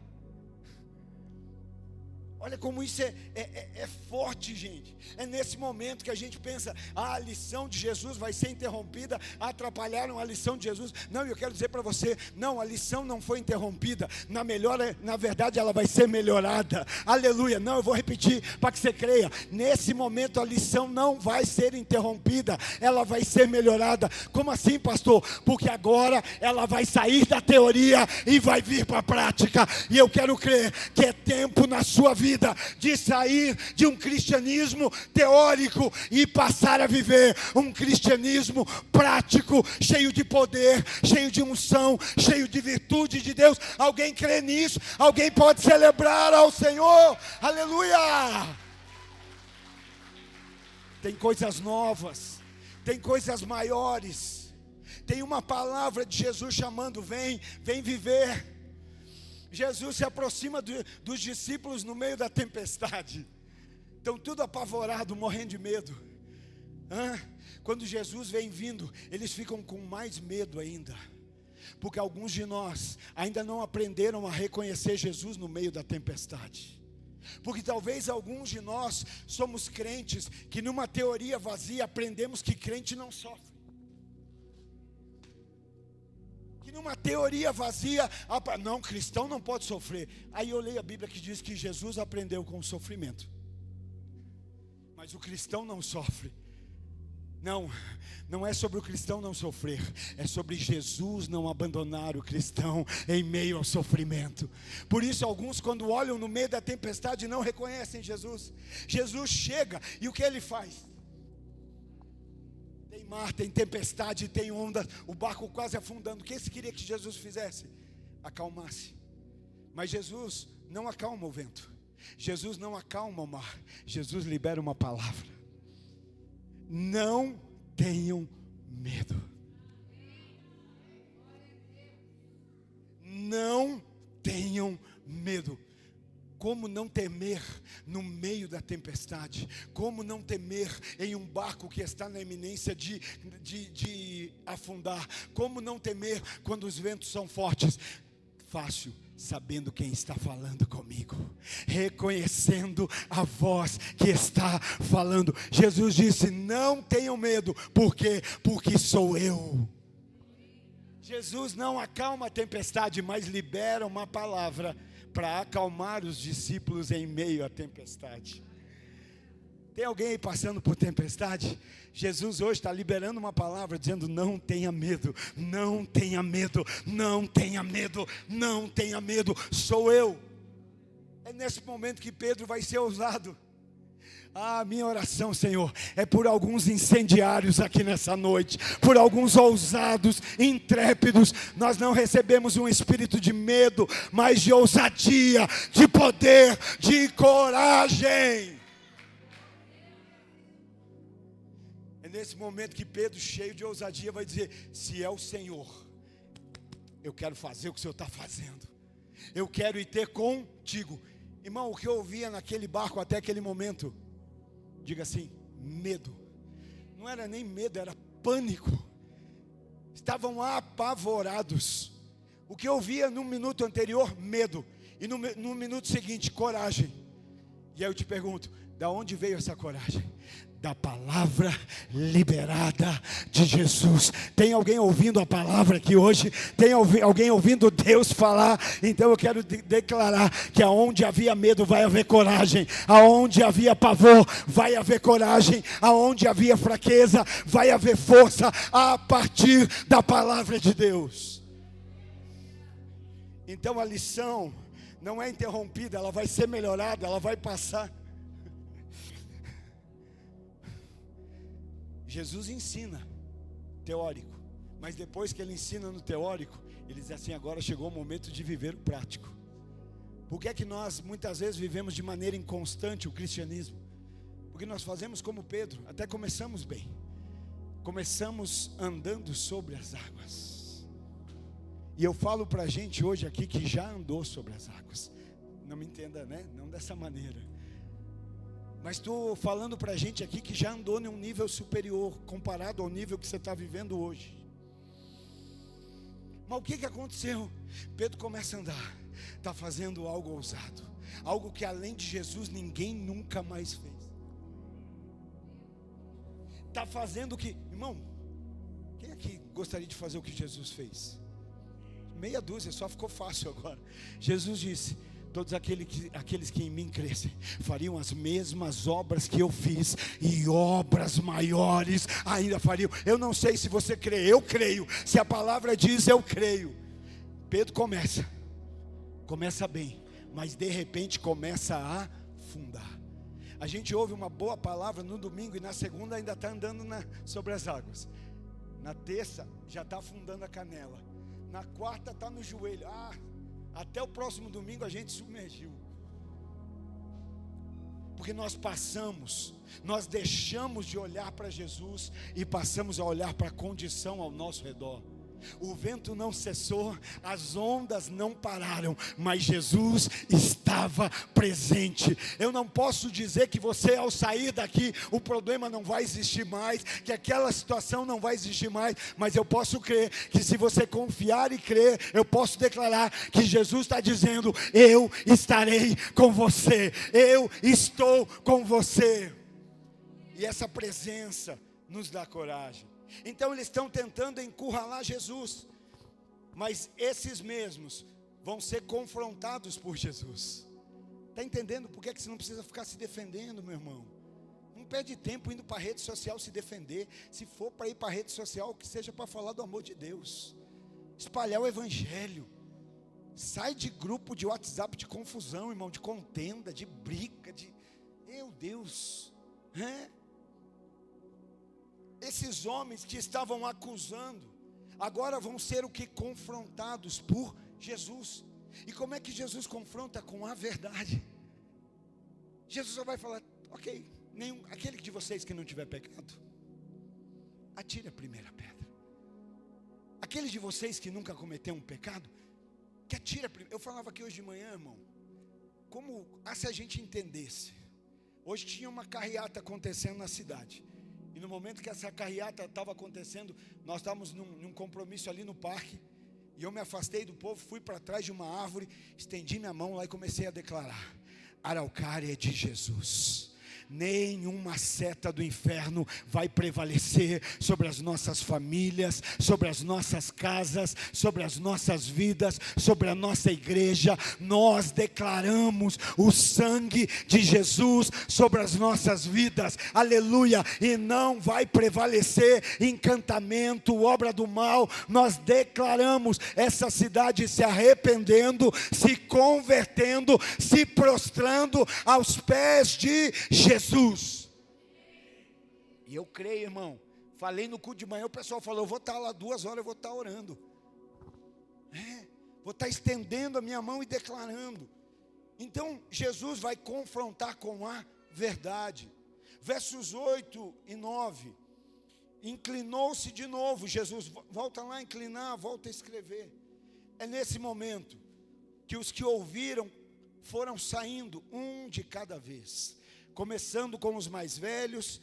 Olha como isso é forte, gente. É nesse momento que a gente pensa, a lição de Jesus vai ser interrompida, atrapalharam a lição de Jesus. Não, eu quero dizer para você, não, a lição não foi interrompida, na verdade ela vai ser melhorada. Aleluia. Não, eu vou repetir para que você creia. Nesse momento a lição não vai ser interrompida, ela vai ser melhorada. Como assim, pastor? Porque agora ela vai sair da teoria e vai vir para a prática. E eu quero crer que é tempo na sua vida de sair de um cristianismo teórico e passar a viver um cristianismo prático, cheio de poder, cheio de unção, cheio de virtude de Deus. Alguém crê nisso? Alguém pode celebrar ao Senhor? Aleluia! Tem coisas novas, tem coisas maiores, tem uma palavra de Jesus chamando, vem viver. Jesus se aproxima dos discípulos no meio da tempestade. Estão tudo apavorado, morrendo de medo. Quando Jesus vem vindo, eles ficam com mais medo ainda. Porque alguns de nós ainda não aprenderam a reconhecer Jesus no meio da tempestade. Porque talvez alguns de nós somos crentes que numa teoria vazia aprendemos que crente não sofre. Numa teoria vazia, não, cristão não pode sofrer. Aí eu leio a Bíblia que diz que Jesus aprendeu com o sofrimento, mas o cristão não sofre. Não é sobre o cristão não sofrer, é sobre Jesus não abandonar o cristão em meio ao sofrimento. Por isso alguns, quando olham no meio da tempestade, não reconhecem Jesus. Jesus chega e o que ele faz? Tem mar, tem tempestade, tem onda, o barco quase afundando. O que você queria que Jesus fizesse? Acalmasse. Mas Jesus não acalma o vento, Jesus não acalma o mar, Jesus libera uma palavra: não tenham medo. Não tenham medo. Como não temer no meio da tempestade? Como não temer em um barco que está na iminência de afundar? Como não temer quando os ventos são fortes? Fácil, sabendo quem está falando comigo, reconhecendo a voz que está falando. Jesus disse: não tenham medo. Por quê? Porque sou eu. Jesus não acalma a tempestade, mas libera uma palavra para acalmar os discípulos em meio à tempestade. Tem alguém aí passando por tempestade? Jesus hoje está liberando uma palavra dizendo: não tenha medo, não tenha medo, não tenha medo, não tenha medo, sou eu. É nesse momento que Pedro vai ser ousado. Minha oração, Senhor, é por alguns incendiários aqui nessa noite, por alguns ousados, intrépidos. Nós não recebemos um espírito de medo, mas de ousadia, de poder, de coragem. É nesse momento que Pedro, cheio de ousadia, vai dizer: se é o Senhor, eu quero fazer o que o Senhor está fazendo, eu quero ir ter contigo. Irmão, o que eu ouvia naquele barco até aquele momento, diga assim, medo. Não era nem medo, era pânico. Estavam apavorados. O que eu via no minuto anterior, medo. E no minuto seguinte, coragem. E aí eu te pergunto, da onde veio essa coragem? Da palavra liberada de Jesus. Tem alguém ouvindo a palavra aqui hoje? Tem alguém ouvindo Deus falar? Então eu quero declarar que aonde havia medo vai haver coragem, aonde havia pavor vai haver coragem, aonde havia fraqueza vai haver força, a partir da palavra de Deus. Então a lição não é interrompida, ela vai ser melhorada, ela vai passar. Jesus ensina teórico, mas depois que ele ensina no teórico, ele diz assim: agora chegou o momento de viver o prático. Por que é que nós muitas vezes vivemos de maneira inconstante o cristianismo? Porque nós fazemos como Pedro, até começamos bem, começamos andando sobre as águas. E eu falo para a gente hoje aqui que já andou sobre as águas, não me entenda, né? Não dessa maneira, mas estou falando para a gente aqui que já andou em um nível superior, comparado ao nível que você está vivendo hoje. Mas o que aconteceu? Pedro começa a andar, está fazendo algo ousado, algo que além de Jesus ninguém nunca mais fez. Está fazendo o que, irmão, quem aqui gostaria de fazer o que Jesus fez? Meia dúzia, só ficou fácil agora. Jesus disse: todos aqueles que em mim crescem fariam as mesmas obras que eu fiz, e obras maiores ainda fariam. Eu não sei se você crê, eu creio. Se a palavra diz, eu creio. Pedro começa bem, mas de repente começa a afundar. A gente ouve uma boa palavra no domingo e na segunda ainda está andando sobre as águas. Na terça já está afundando a canela. Na quarta está no joelho. Até o próximo domingo a gente submergiu. Porque nós deixamos de olhar para Jesus e passamos a olhar para a condição ao nosso redor. O vento não cessou, as ondas não pararam, mas Jesus estava presente. Eu não posso dizer que você, ao sair daqui, o problema não vai existir mais, que aquela situação não vai existir mais, mas eu posso crer que se você confiar e crer, eu posso declarar que Jesus está dizendo: eu estarei com você, eu estou com você. E essa presença nos dá coragem. Então eles estão tentando encurralar Jesus, mas esses mesmos vão ser confrontados por Jesus. Está entendendo por que você não precisa ficar se defendendo, meu irmão? Não perde tempo indo para a rede social se defender. Se for para ir para a rede social, que seja para falar do amor de Deus, espalhar o evangelho. Sai de grupo de WhatsApp de confusão, irmão, de contenda, de briga, meu Deus, Esses homens que estavam acusando, agora vão ser o que? Confrontados por Jesus. E como é que Jesus confronta? Com a verdade. Jesus só vai falar: ok, aquele de vocês que não tiver pecado, atire a primeira pedra. Aquele de vocês que nunca cometeu um pecado, que atire a primeira. Eu falava aqui hoje de manhã, irmão, como se a gente entendesse. Hoje tinha uma carreata acontecendo na cidade. E no momento que essa carreata estava acontecendo, nós estávamos num compromisso ali no parque. E eu me afastei do povo, fui para trás de uma árvore, estendi minha mão lá e comecei a declarar: Araucária é de Jesus. Nenhuma seta do inferno vai prevalecer sobre as nossas famílias, sobre as nossas casas, sobre as nossas vidas, sobre a nossa igreja. Nós declaramos o sangue de Jesus sobre as nossas vidas, aleluia, e não vai prevalecer encantamento, obra do mal. Nós declaramos essa cidade se arrependendo, se convertendo, se prostrando aos pés de Jesus. Jesus. E eu creio, irmão. Falei no culto de manhã, o pessoal falou, eu vou estar lá 2 horas, eu vou estar orando. Vou estar estendendo a minha mão e declarando. Então, Jesus vai confrontar com a verdade. Versos 8 e 9. Inclinou-se de novo. Jesus volta lá a inclinar, volta a escrever. É nesse momento que os que ouviram foram saindo, um de cada vez. Começando com os mais velhos,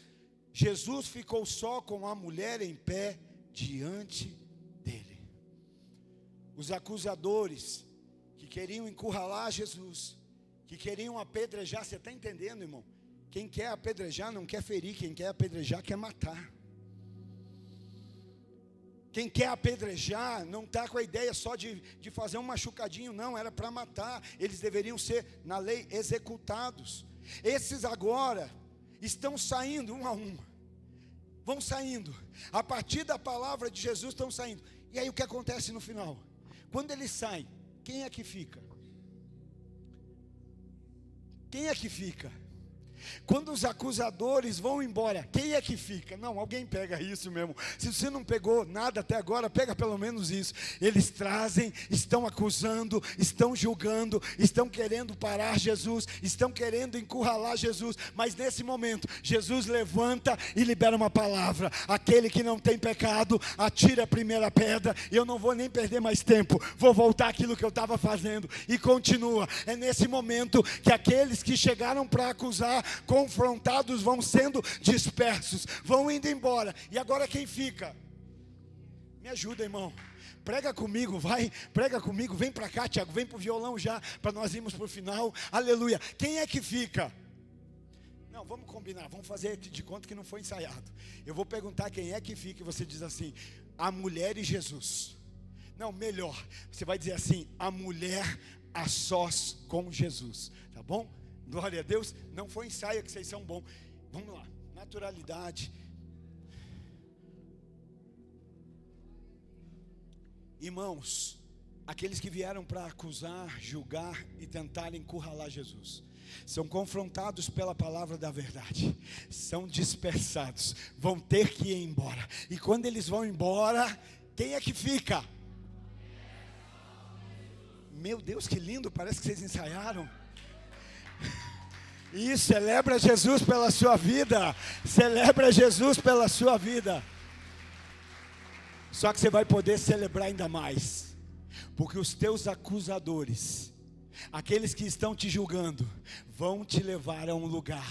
Jesus ficou só com a mulher em pé diante dele. Os acusadores que queriam encurralar Jesus, que queriam apedrejar, você está entendendo, irmão? Quem quer apedrejar não quer ferir, quem quer apedrejar quer matar. Quem quer apedrejar não está com a ideia só de fazer um machucadinho, não, era para matar. Eles deveriam ser, na lei, executados. Esses agora estão saindo um a um, vão saindo, a partir da palavra de Jesus estão saindo. E aí o que acontece no final? Quando eles saem, quem é que fica? Quem é que fica? Quando os acusadores vão embora, quem é que fica? Não, alguém pega isso mesmo. Se você não pegou nada até agora, pega pelo menos isso. Eles trazem, estão acusando, estão julgando, estão querendo parar Jesus, estão querendo encurralar Jesus. Mas nesse momento, Jesus levanta e libera uma palavra. Aquele que não tem pecado, atira a primeira pedra. Eu não vou nem perder mais tempo, vou voltar àquilo que eu estava fazendo. E continua. É nesse momento que aqueles que chegaram para acusar, confrontados, vão sendo dispersos, vão indo embora. E agora quem fica? Me ajuda, irmão. Prega comigo, vai, prega comigo. Vem para cá, Tiago, vem para o violão já, para nós irmos para o final. Aleluia. Quem é que fica? Não, vamos combinar, vamos fazer de conta que não foi ensaiado. Eu vou perguntar quem é que fica e você diz assim: a mulher e Jesus. Não, melhor, você vai dizer assim: a mulher a sós com Jesus. Tá bom? Glória a Deus, não foi ensaio, que vocês são bons. Vamos lá, naturalidade. Irmãos, aqueles que vieram para acusar, julgar e tentar encurralar Jesus, são confrontados pela palavra da verdade, são dispersados, vão ter que ir embora. E quando eles vão embora, quem é que fica? Meu Deus, que lindo, parece que vocês ensaiaram. E celebra Jesus pela sua vida. Celebra Jesus pela sua vida. Só que você vai poder celebrar ainda mais, porque os teus acusadores, aqueles que estão te julgando, vão te levar a um lugar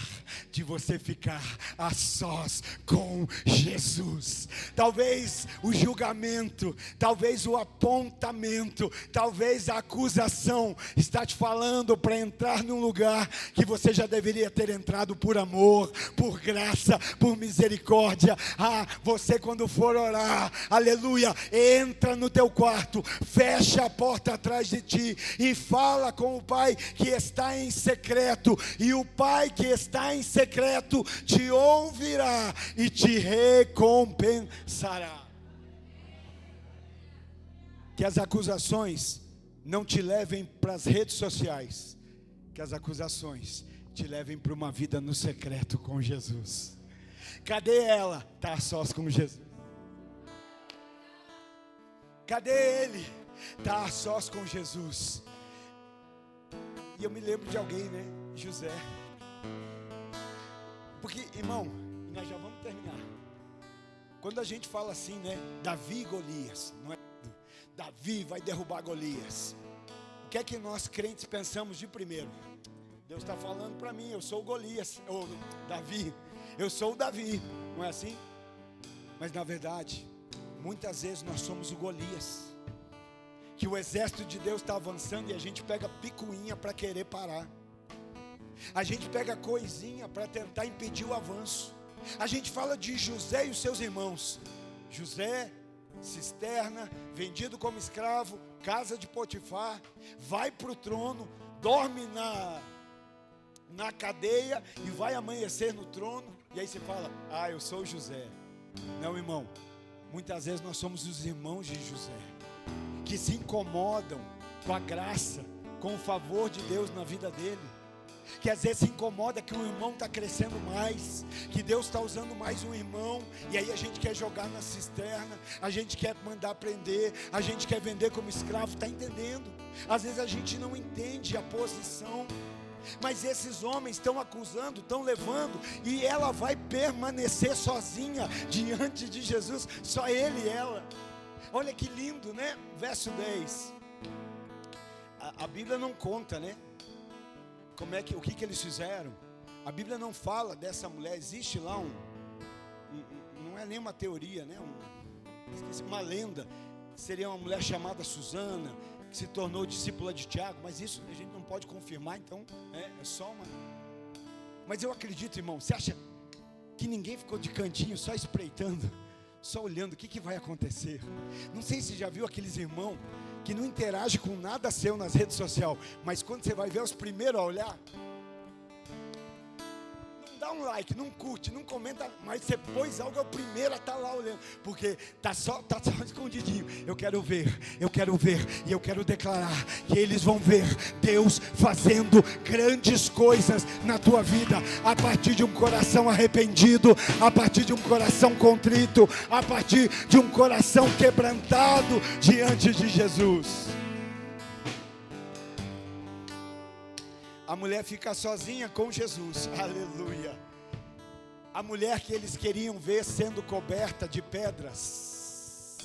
de você ficar a sós com Jesus. Talvez o julgamento, talvez o apontamento, talvez a acusação está te falando para entrar num lugar que você já deveria ter entrado por amor, por graça, por misericórdia. Você quando for orar, aleluia, entra no teu quarto, fecha a porta atrás de ti e fala com o Pai que está em secreto. E o Pai que está em secreto te ouvirá e te recompensará. Que as acusações não te levem para as redes sociais, que as acusações te levem para uma vida no secreto com Jesus. Cadê ela? Está a sós com Jesus. Cadê ele? Está a sós com Jesus. E eu me lembro de alguém, né? José. Porque, irmão, nós já vamos terminar. Quando a gente fala assim, né? Davi e Golias, não é? Davi vai derrubar Golias. O que é que nós crentes pensamos de primeiro? Deus está falando para mim, eu sou o Golias, ou Davi, eu sou o Davi, não é assim? Mas na verdade, muitas vezes nós somos o Golias. Que o exército de Deus está avançando e a gente pega picuinha para querer parar. A gente pega coisinha para tentar impedir o avanço. A gente fala de José e os seus irmãos. José, cisterna, vendido como escravo, casa de Potifar, vai para o trono, dorme na cadeia e vai amanhecer no trono. E aí você fala: eu sou José. Não, irmão, muitas vezes nós somos os irmãos de José, que se incomodam com a graça, com o favor de Deus na vida dele. que às vezes se incomoda que o irmão está crescendo mais, que Deus está usando mais um irmão, e aí a gente quer jogar na cisterna, a gente quer mandar prender, a gente quer vender como escravo, está entendendo? Às vezes a gente não entende a posição, mas esses homens estão acusando, estão levando, e ela vai permanecer sozinha diante de Jesus, só ele e ela. Olha que lindo, né? Verso 10. A Bíblia não conta, né? O que eles fizeram. A Bíblia não fala dessa mulher. Existe lá não é nenhuma teoria, né? Uma lenda. Seria uma mulher chamada Susana, que se tornou discípula de Tiago, mas isso a gente não pode confirmar, então é só uma. Mas eu acredito, irmão, você acha que ninguém ficou de cantinho só espreitando, só olhando o que vai acontecer? Não sei se já viu aqueles irmãos que não interagem com nada seu nas redes sociais, mas quando você vai ver os primeiros a olhar, não dá um like, não curte, não comenta, mas você pôs algo, é o primeiro a estar lá olhando, porque tá só escondidinho. Eu quero ver, e eu quero declarar que eles vão ver Deus fazendo grandes coisas na tua vida, a partir de um coração arrependido, a partir de um coração contrito, a partir de um coração quebrantado diante de Jesus. A mulher fica sozinha com Jesus, aleluia. A mulher que eles queriam ver sendo coberta de pedras,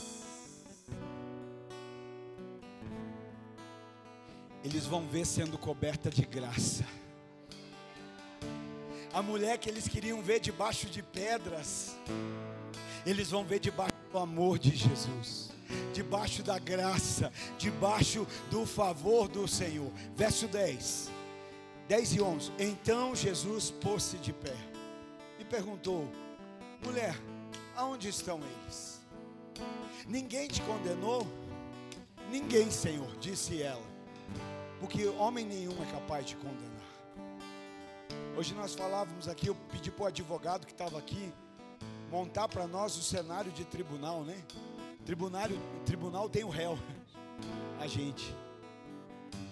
eles vão ver sendo coberta de graça. A mulher que eles queriam ver debaixo de pedras, eles vão ver debaixo do amor de Jesus, debaixo da graça, debaixo do favor do Senhor. Verso 10 e 11. Então Jesus pôs-se de pé e perguntou: mulher, aonde estão eles? Ninguém te condenou? Ninguém, Senhor, disse ela, porque homem nenhum é capaz de condenar. Hoje nós falávamos aqui, eu pedi para o advogado que estava aqui montar para nós o cenário de tribunal, né? Tribunal tem o réu, a gente.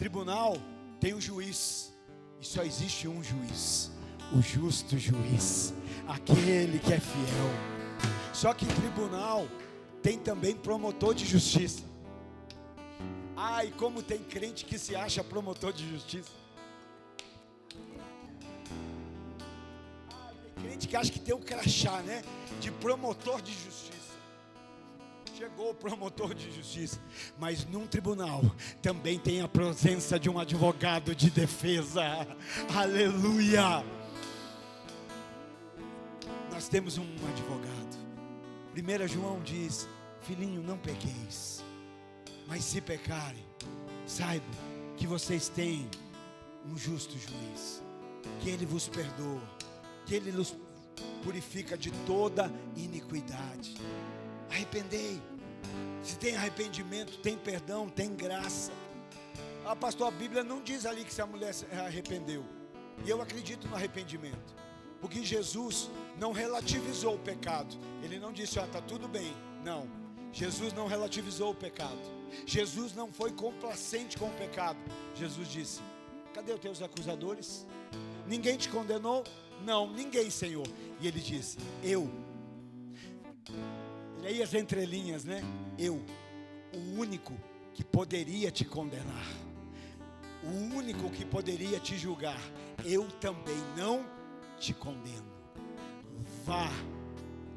Tribunal tem o juiz. E só existe um juiz, o justo juiz, aquele que é fiel. Só que em tribunal tem também promotor de justiça. Ai, como tem crente que se acha promotor de justiça. Ai, tem crente que acha que tem o crachá, né? De promotor de justiça. Chegou o promotor de justiça, mas num tribunal também tem a presença de um advogado de defesa, aleluia. Nós temos um advogado. 1 João diz: filhinho, não pequeis, mas se pecarem, saibam que vocês têm um justo juiz, que ele vos perdoa, que ele nos purifica de toda iniquidade. Arrependei. Se tem arrependimento, tem perdão, tem graça. Pastor, a Bíblia não diz ali que se a mulher se arrependeu. E eu acredito no arrependimento, porque Jesus não relativizou o pecado. Ele não disse, está tudo bem. Não, Jesus não relativizou o pecado. Jesus não foi complacente com o pecado. Jesus disse: cadê os teus acusadores? Ninguém te condenou? Não, ninguém, Senhor. E ele disse: eu. Leia as entrelinhas, né? Eu, o único que poderia te condenar, o único que poderia te julgar, eu também não te condeno. Vá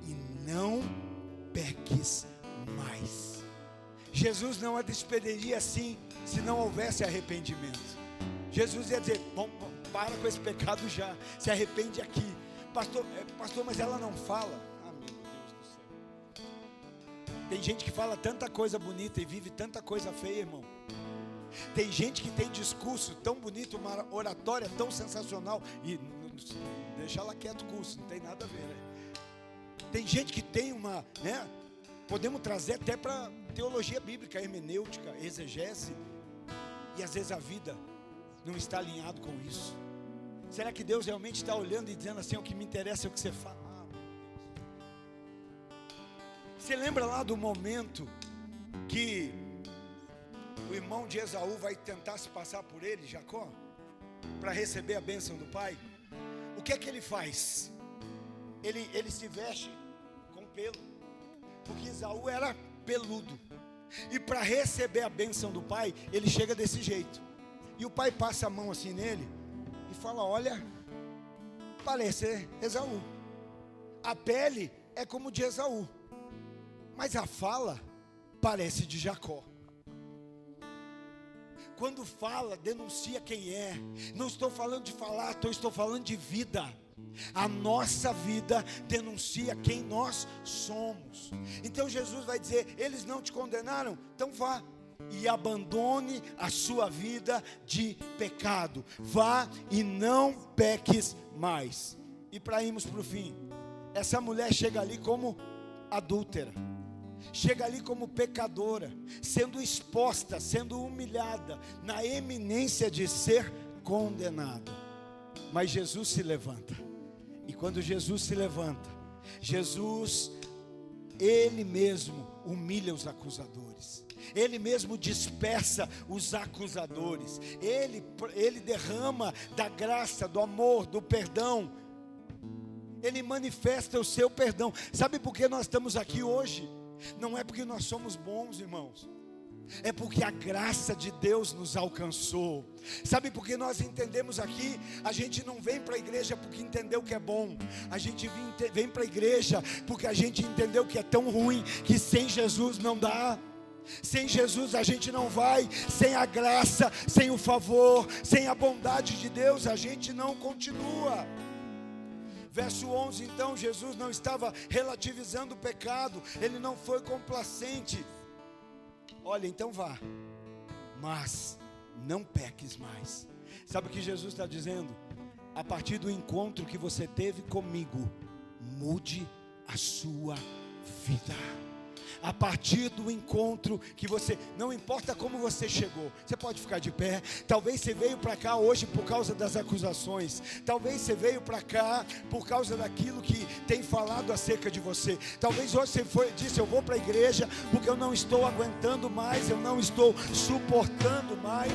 e não peques mais. Jesus não a despediria assim, se não houvesse arrependimento. Jesus ia dizer: bom, para com esse pecado já, se arrepende aqui. Pastor, mas ela não fala. Tem gente que fala tanta coisa bonita e vive tanta coisa feia, irmão. Tem gente que tem discurso tão bonito, uma oratória tão sensacional, e deixa ela quieto o curso, não tem nada a ver, né? Tem gente que tem uma, né? Podemos trazer até para teologia bíblica, hermenêutica, exegese, e às vezes a vida não está alinhado com isso. Será que Deus realmente está olhando e dizendo assim: o que me interessa é o que você fala? Você lembra lá do momento que o irmão de Esaú vai tentar se passar por ele, Jacó? para receber a bênção do pai, o que é que ele faz? Ele se veste com pelo, porque Esaú era peludo. E para receber a bênção do pai, ele chega desse jeito. E o pai passa a mão assim nele e fala: olha, parece Esaú. A pele é como de Esaú, mas a fala parece de Jacó. Quando fala, denuncia quem é. Não estou falando de falar, estou falando de vida. A nossa vida denuncia quem nós somos. Então Jesus vai dizer: eles não te condenaram? Então vá e abandone a sua vida de pecado. Vá e não peques mais. E para irmos para o fim, essa mulher chega ali como adúltera, chega ali como pecadora, sendo exposta, sendo humilhada, na eminência de ser condenada. Mas Jesus se levanta. E quando Jesus se levanta, Jesus, Ele mesmo humilha os acusadores. Ele mesmo dispersa os acusadores. Ele derrama da graça, do amor, do perdão. Ele manifesta o seu perdão. Sabe por que nós estamos aqui hoje? Não é porque nós somos bons, irmãos. É porque a graça de Deus nos alcançou. Sabe por que nós entendemos aqui? A gente não vem para a igreja porque entendeu que é bom. A gente vem para a igreja porque a gente entendeu que é tão ruim, que sem Jesus não dá. Sem Jesus a gente não vai. Sem a graça, sem o favor, sem a bondade de Deus, a gente não continua. Verso 11, então, Jesus não estava relativizando o pecado. Ele não foi complacente. Olha, então vá, mas não peques mais. Sabe o que Jesus está dizendo? A partir do encontro que você teve comigo, mude a sua vida. A partir do encontro que você, não importa como você chegou, você pode ficar de pé. Talvez você veio para cá hoje por causa das acusações. Talvez você veio para cá por causa daquilo que tem falado acerca de você. Talvez hoje você disse: eu vou para a igreja porque eu não estou aguentando mais, eu não estou suportando mais.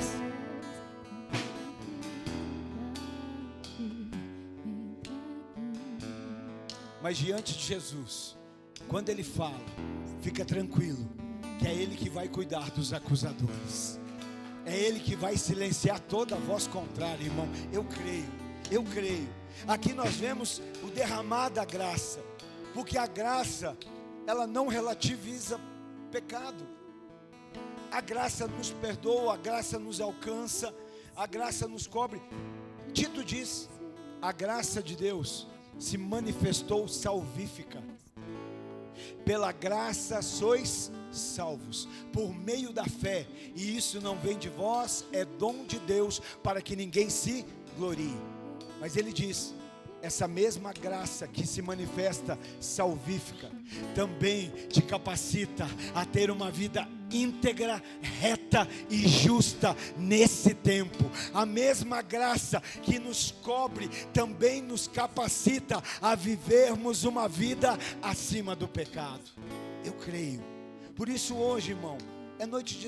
Mas diante de Jesus, quando Ele fala, fica tranquilo, que é Ele que vai cuidar dos acusadores. É Ele que vai silenciar toda a voz contrária, irmão. Eu creio. Aqui nós vemos o derramar da graça, porque a graça, ela não relativiza pecado. A graça nos perdoa, a graça nos alcança, a graça nos cobre. Tito diz: a graça de Deus se manifestou salvífica. Pela graça sois salvos, por meio da fé, e isso não vem de vós, é dom de Deus, para que ninguém se glorie. Mas ele diz: essa mesma graça que se manifesta salvífica, também te capacita a ter uma vida íntegra, reta e justa nesse tempo. A mesma graça que nos cobre, também nos capacita a vivermos uma vida acima do pecado. Eu creio. Por isso hoje, irmão, é noite de